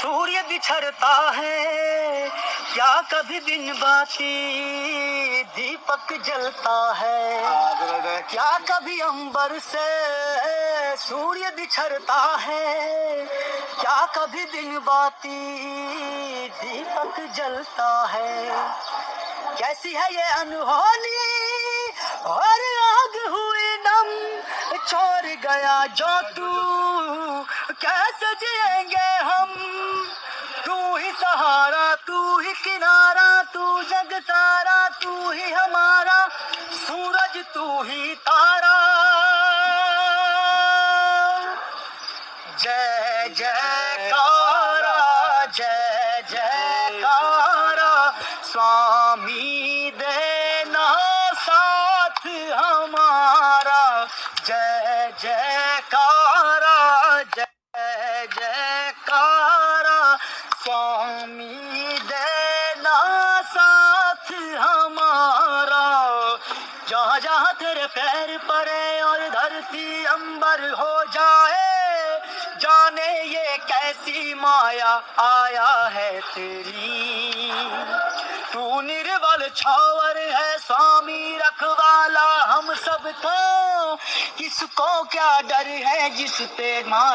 सूर्य बिछड़ता है, क्या कभी दिन बाती दीपक जलता है। क्या कभी अंबर से सूर्य बिछड़ता है, क्या कभी दिन बाती दीपक जलता है। कैसी है ये अनहोनी और आग हुई नम, छोड़ गया जो तू कैसे जिएंगे हम। तू ही सहारा, तू ही किनारा, तू जग सारा, तू ही हमारा सूरज, तू ही तारा। जय जयकारा, जय जयकारा, स्वामी देना साथ हमारा। जय जयकारा, जय जयकारा, स्वामी देना साथ हमारा। जहाँ जहाँ तेरे पैर पड़े और धरती अंबर हो जाए, जाने ये कैसी माया आया है तेरी। तू निर्बल छावर है स्वामी रखवाला हम सबको, किसको क्या डर है जिस पे माया।